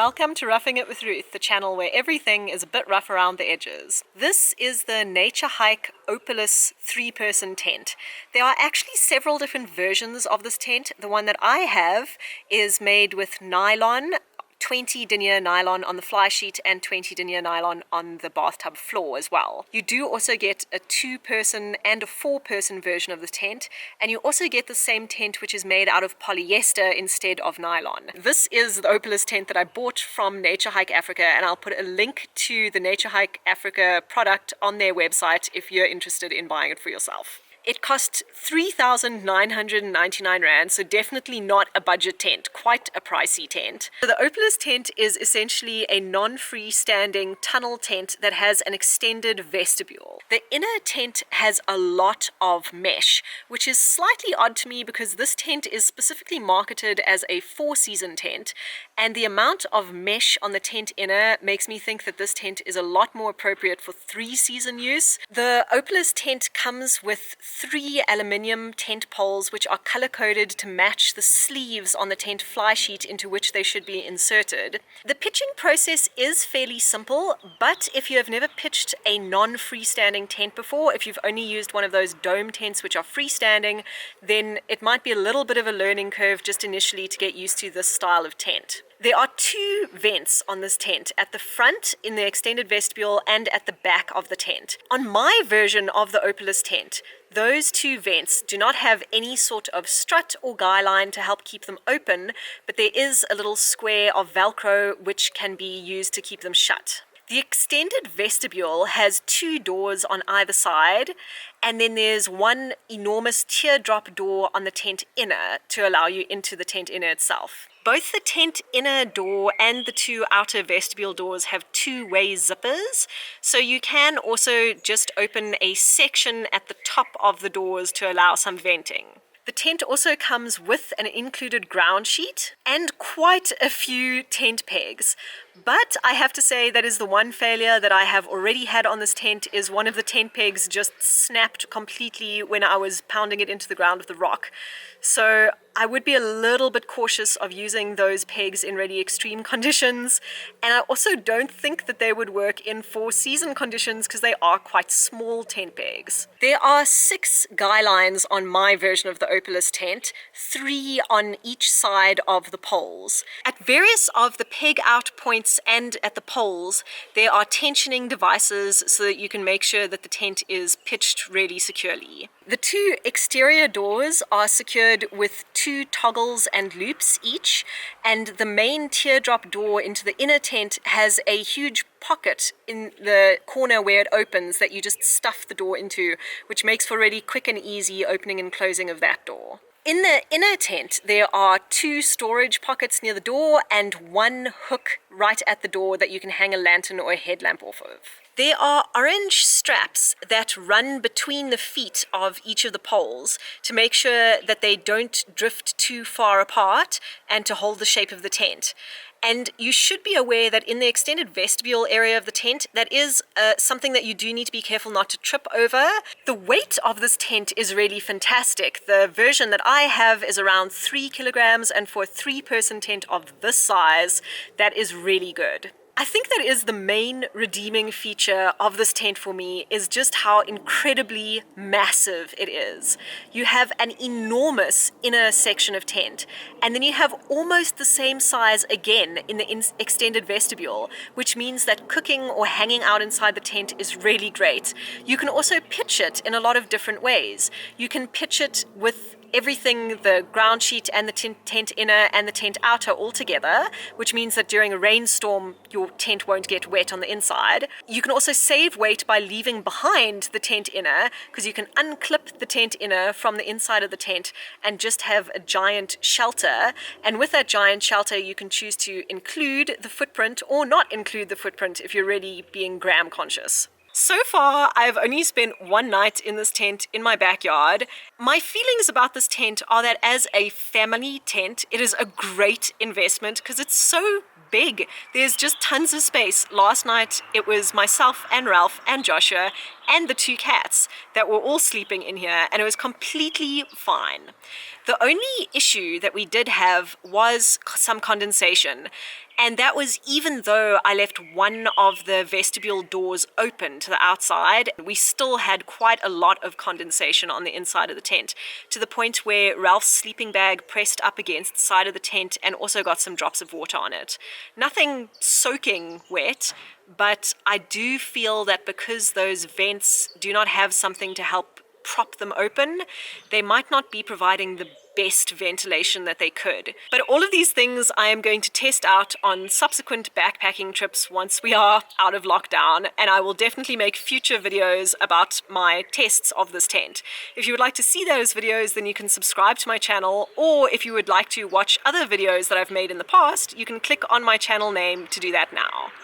Welcome to Roughing It with Ruth, the channel where everything is a bit rough around the edges. This is the NatureHike Opalus 3-person tent. There are actually several different versions of this tent. The one that I have is made with nylon, 20 denier nylon on the fly sheet and 20 denier nylon on the bathtub floor as well. You do also get a 2-person and a 4-person version of the tent, and you also get the same tent which is made out of polyester instead of nylon. This is the Opalus tent that I bought from NatureHike Africa, and I'll put a link to the NatureHike Africa product on their website if you're interested in buying it for yourself. It cost 3,999 Rand, so definitely not a budget tent, quite a pricey tent. So the Opalus tent is essentially a non-freestanding tunnel tent that has an extended vestibule. The inner tent has a lot of mesh, which is slightly odd to me because this tent is specifically marketed as a 4-season tent, and the amount of mesh on the tent inner makes me think that this tent is a lot more appropriate for 3-season use. The Opalus tent comes with 3 aluminium tent poles which are color-coded to match the sleeves on the tent fly sheet into which they should be inserted. The pitching process is fairly simple, but if you have never pitched a non-freestanding tent before, if you've only used one of those dome tents which are freestanding, then it might be a little bit of a learning curve just initially to get used to this style of tent. There are 2 vents on this tent, at the front in the extended vestibule and at the back of the tent. On my version of the Opalus tent, those 2 vents do not have any sort of strut or guy line to help keep them open, but there is a little square of Velcro which can be used to keep them shut. The extended vestibule has 2 doors on either side, and then there's one enormous teardrop door on the tent inner to allow you into the tent inner itself. Both the tent inner door and the 2 outer vestibule doors have 2-way zippers, so you can also just open a section at the top of the doors to allow some venting. The tent also comes with an included ground sheet and quite a few tent pegs. But I have to say that is the one failure that I have already had on this tent, is one of the tent pegs just snapped completely when I was pounding it into the ground with the rock. So I would be a little bit cautious of using those pegs in really extreme conditions, and I also don't think that they would work in 4-season conditions because they are quite small tent pegs. There are 6 guy lines on my version of the Opalus tent, 3 on each side of the poles. At various of the peg out points and at the poles, there are tensioning devices so that you can make sure that the tent is pitched really securely. The 2 exterior doors are secured with 2 toggles and loops each, and the main teardrop door into the inner tent has a huge pocket in the corner where it opens that you just stuff the door into, which makes for really quick and easy opening and closing of that door. In the inner tent, there are 2 storage pockets near the door and 1 hook right at the door that you can hang a lantern or a headlamp off of. There are orange straps that run between the feet of each of the poles to make sure that they don't drift too far apart and to hold the shape of the tent. And you should be aware that in the extended vestibule area of the tent, that is something that you do need to be careful not to trip over. The weight of this tent is really fantastic. The version that I have is around 3 kilograms, and for a 3-person tent of this size, that is really good. I think that is the main redeeming feature of this tent for me, is just how incredibly massive it is. You have an enormous inner section of tent, and then you have almost the same size again in the extended vestibule, which means that cooking or hanging out inside the tent is really great. You can also pitch it in a lot of different ways. You can pitch it with everything, the ground sheet and the tent inner and the tent outer all together, which means that during a rainstorm your tent won't get wet on the inside. You can also save weight by leaving behind the tent inner, because you can unclip the tent inner from the inside of the tent and just have a giant shelter, and with that giant shelter you can choose to include the footprint or not include the footprint if you're really being gram conscious. So far, I've only spent 1 night in this tent in my backyard. My feelings about this tent are that as a family tent, it is a great investment because it's so big. There's just tons of space. Last night, it was myself and Ralph and Joshua and the 2 cats that were all sleeping in here, and it was completely fine. The only issue that we did have was some condensation. And that was even though I left one of the vestibule doors open to the outside. We still had quite a lot of condensation on the inside of the tent, to the point where Ralph's sleeping bag pressed up against the side of the tent and also got some drops of water on it. Nothing soaking wet, but I do feel that because those vents do not have something to help prop them open, they might not be providing the best ventilation that they could. But all of these things I am going to test out on subsequent backpacking trips once we are out of lockdown, and I will definitely make future videos about my tests of this tent. If you would like to see those videos, then you can subscribe to my channel, or if you would like to watch other videos that I've made in the past, you can click on my channel name to do that now.